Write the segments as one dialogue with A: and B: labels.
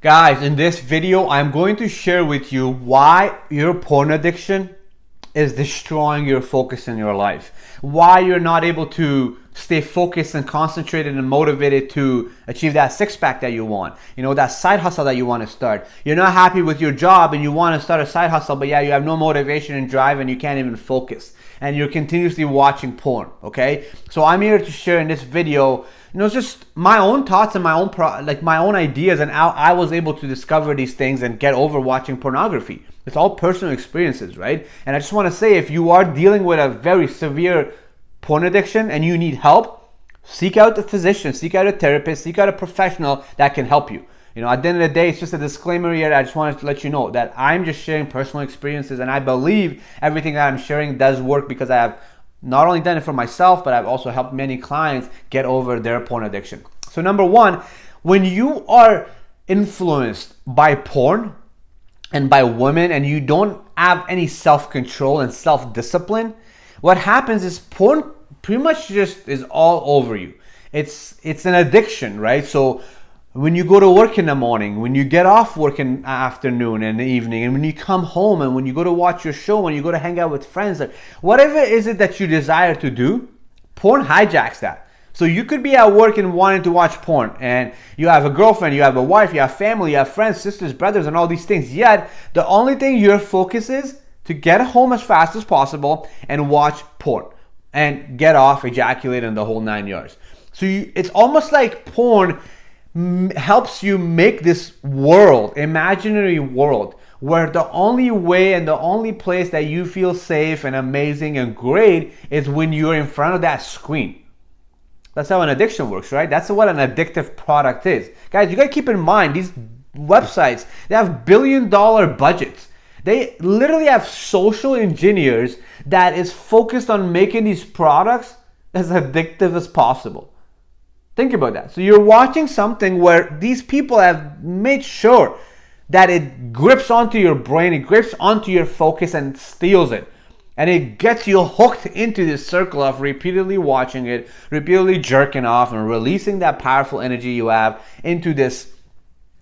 A: Guys, in this video, I'm going to share with you why your porn addiction is destroying your focus in your life. Why you're not able to stay focused and concentrated and motivated to achieve that six-pack that you want. You know, that side hustle that you want to start. You're not happy with your job and you want to start a side hustle, but yeah, you have no motivation and drive and you can't even focus. And you're continuously watching porn, okay? So I'm here to share in this video, just my own thoughts and my own ideas and how I was able to discover these things and get over watching pornography. It's all personal experiences, right? And I just want to say, if you are dealing with a very severe porn addiction and you need help, seek out a physician, seek out a therapist, seek out a professional that can help you. At the end of the day, it's just a disclaimer here. I just wanted to let you know that I'm just sharing personal experiences, and I believe everything that I'm sharing does work because I have not only done it for myself, but I've also helped many clients get over their porn addiction. So number one, when you are influenced by porn and by women and you don't have any self-control and self-discipline, what happens is porn pretty much just is all over you. It's an addiction, right? So when you go to work in the morning, when you get off work in the afternoon and the evening, and when you come home, and when you go to watch your show, when you go to hang out with friends, whatever is it that you desire to do, porn hijacks that. So you could be at work and wanting to watch porn, and you have a girlfriend, you have a wife, you have family, you have friends, sisters, brothers, and all these things. Yet the only thing your focus is to get home as fast as possible and watch porn and get off, ejaculate, and the whole 9 yards. So it's almost like porn helps you make this world, imaginary world, where the only way and the only place that you feel safe and amazing and great is when you're in front of that screen. That's how an addiction works, right? That's what an addictive product is. Guys, you gotta keep in mind, these websites, they have billion-dollar budgets. They literally have social engineers that is focused on making these products as addictive as possible. Think about that. So you're watching something where these people have made sure that it grips onto your brain, it grips onto your focus and steals it. And it gets you hooked into this circle of repeatedly watching it, repeatedly jerking off and releasing that powerful energy you have into this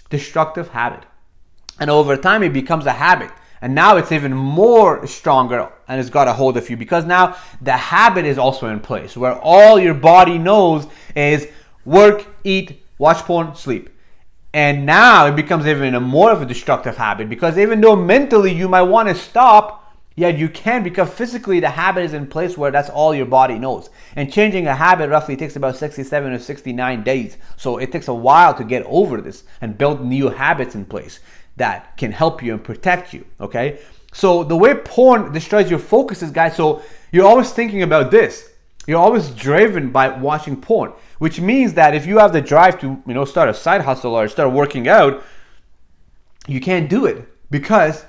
A: destructive habit. And over time it becomes a habit. And now it's even more stronger and it's got a hold of you because now the habit is also in place where all your body knows is work, eat, watch porn, sleep. And now it becomes even more of a destructive habit because even though mentally you might want to stop, yet you can't because physically the habit is in place where that's all your body knows. And changing a habit roughly takes about 67 or 69 days. So it takes a while to get over this and build new habits in place that can help you and protect you, okay? So the way porn destroys your focus is, guys, so you're always thinking about this. You're always driven by watching porn, which means that if you have the drive to, start a side hustle or start working out, you can't do it because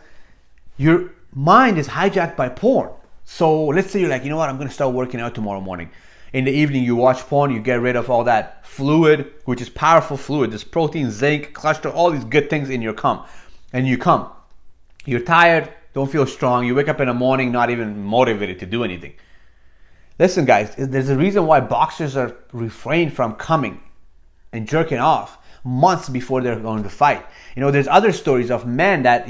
A: your mind is hijacked by porn. So let's say you're like, you know what, I'm going to start working out tomorrow morning. In the evening, you watch porn, you get rid of all that fluid, which is powerful fluid. There's protein, zinc, cholesterol, all these good things in your cum. And you come. You're tired, don't feel strong. You wake up in the morning not even motivated to do anything. Listen, guys, there's a reason why boxers are refrained from coming and jerking off months before they're going to fight. There's other stories of men that,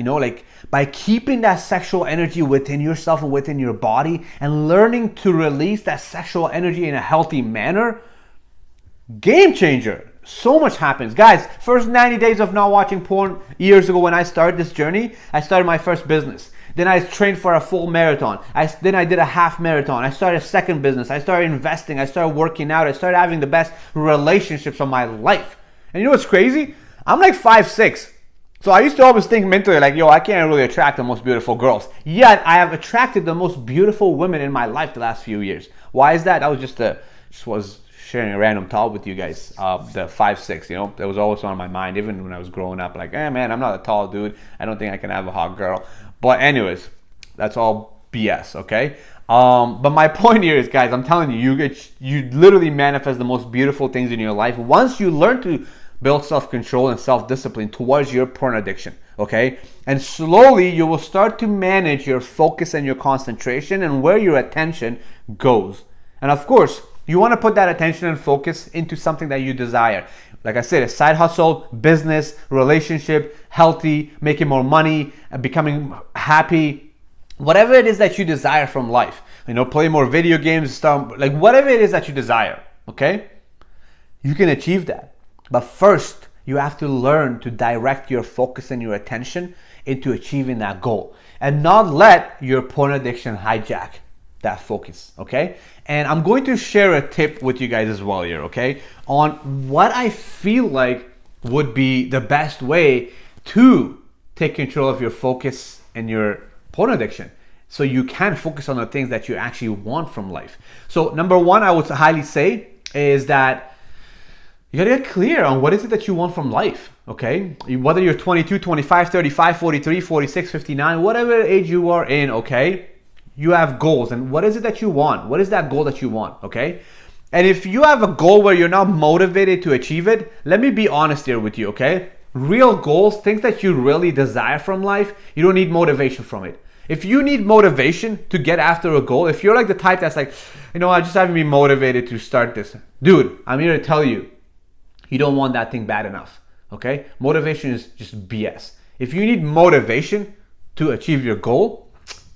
A: by keeping that sexual energy within yourself and within your body and learning to release that sexual energy in a healthy manner, game changer. So much happens. Guys, first 90 days of not watching porn years ago when I started this journey, I started my first business. Then I trained for a full marathon. Then I did a half marathon. I started a second business. I started investing. I started working out. I started having the best relationships of my life. And you know what's crazy? I'm like 5'6". So I used to always think mentally like, I can't really attract the most beautiful girls. Yet I have attracted the most beautiful women in my life the last few years. Why is that? That was just was sharing a random thought with you guys. The 5'6", that was always on my mind, even when I was growing up. Like, man, I'm not a tall dude. I don't think I can have a hot girl. But anyways, that's all BS, okay? But my point here is, guys, I'm telling you, you literally manifest the most beautiful things in your life once you learn to build self-control and self-discipline towards your porn addiction, okay? And slowly you will start to manage your focus and your concentration and where your attention goes. And of course, you want to put that attention and focus into something that you desire. like I said, a side hustle, business, relationship, healthy, making more money, becoming happy, whatever it is that you desire from life, play more video games, stuff, like whatever it is that you desire, okay? You can achieve that. But first, you have to learn to direct your focus and your attention into achieving that goal and not let your porn addiction hijack that focus, okay? And I'm going to share a tip with you guys as well here, okay, on what I feel like would be the best way to take control of your focus and your porn addiction so you can focus on the things that you actually want from life. So number one, I would highly say is that you gotta get clear on what is it that you want from life, okay? Whether you're 22, 25, 35, 43, 46, 59, whatever age you are in, okay? You have goals, and what is it that you want? What is that goal that you want, okay? And if you have a goal where you're not motivated to achieve it, let me be honest here with you, okay? Real goals, things that you really desire from life, you don't need motivation from it. If you need motivation to get after a goal, if you're like the type that's like, I just haven't been motivated to start this. Dude, I'm here to tell you, you don't want that thing bad enough, okay? Motivation is just BS. If you need motivation to achieve your goal,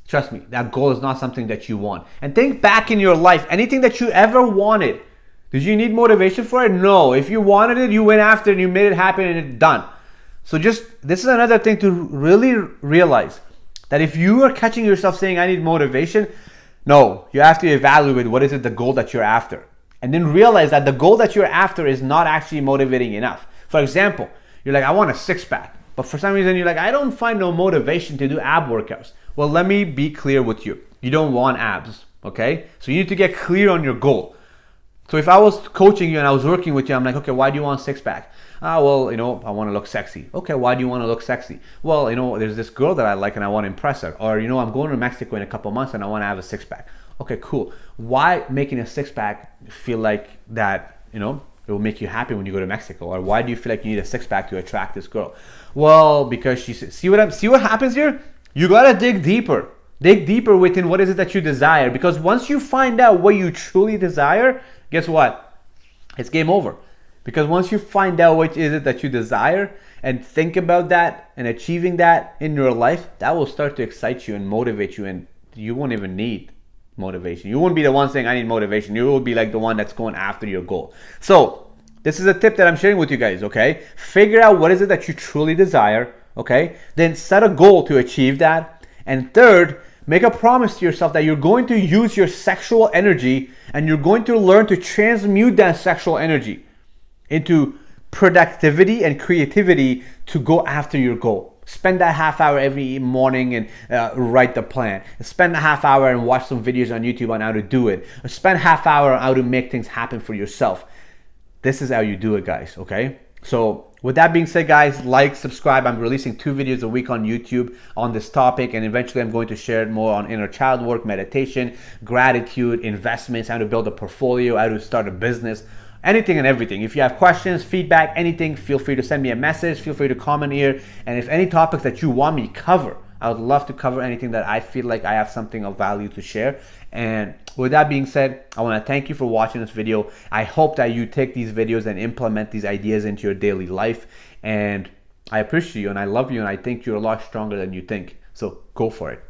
A: trust me, that goal is not something that you want. And think back in your life, anything that you ever wanted, did you need motivation for it? No. If you wanted it, you went after it and you made it happen and it's done. So this is another thing to really realize, that if you are catching yourself saying, I need motivation, no, you have to evaluate what is it the goal that you're after. And then realize that the goal that you're after is not actually motivating enough. For example, you're like, I want a six-pack. But for some reason, you're like, I don't find no motivation to do ab workouts. Well, let me be clear with you. You don't want abs, okay? So you need to get clear on your goal. So if I was coaching you and I was working with you, I'm like, okay, why do you want a six-pack? Well, I want to look sexy. Okay, why do you want to look sexy? Well, there's this girl that I like and I want to impress her. Or, I'm going to Mexico in a couple months and I want to have a six-pack. Okay, cool. Why making a six-pack feel like that, it will make you happy when you go to Mexico? Or why do you feel like you need a six-pack to attract this girl? Well, because she said, see what happens here? You gotta dig deeper. Dig deeper within what is it that you desire. Because once you find out what you truly desire, guess what? It's game over. Because once you find out what is it that you desire and think about that and achieving that in your life, that will start to excite you and motivate you, and you won't even need motivation. You won't be the one saying, I need motivation. You will be like the one that's going after your goal. So this is a tip that I'm sharing with you guys, okay? Figure out what is it that you truly desire, okay? Then set a goal to achieve that. And third, make a promise to yourself that you're going to use your sexual energy and you're going to learn to transmute that sexual energy into productivity and creativity to go after your goal. Spend that half hour every morning and write the plan. Spend a half hour and watch some videos on YouTube on how to do it. Or spend half hour on how to make things happen for yourself. This is how you do it, guys, okay? So with that being said, guys, like, subscribe. I'm releasing 2 videos a week on YouTube on this topic, and eventually I'm going to share more on inner child work, meditation, gratitude, investments, how to build a portfolio, how to start a business, anything and everything. If you have questions, feedback, anything, feel free to send me a message. Feel free to comment here. And if any topics that you want me to cover, I would love to cover anything that I feel like I have something of value to share. And with that being said, I want to thank you for watching this video. I hope that you take these videos and implement these ideas into your daily life. And I appreciate you and I love you and I think you're a lot stronger than you think. So go for it.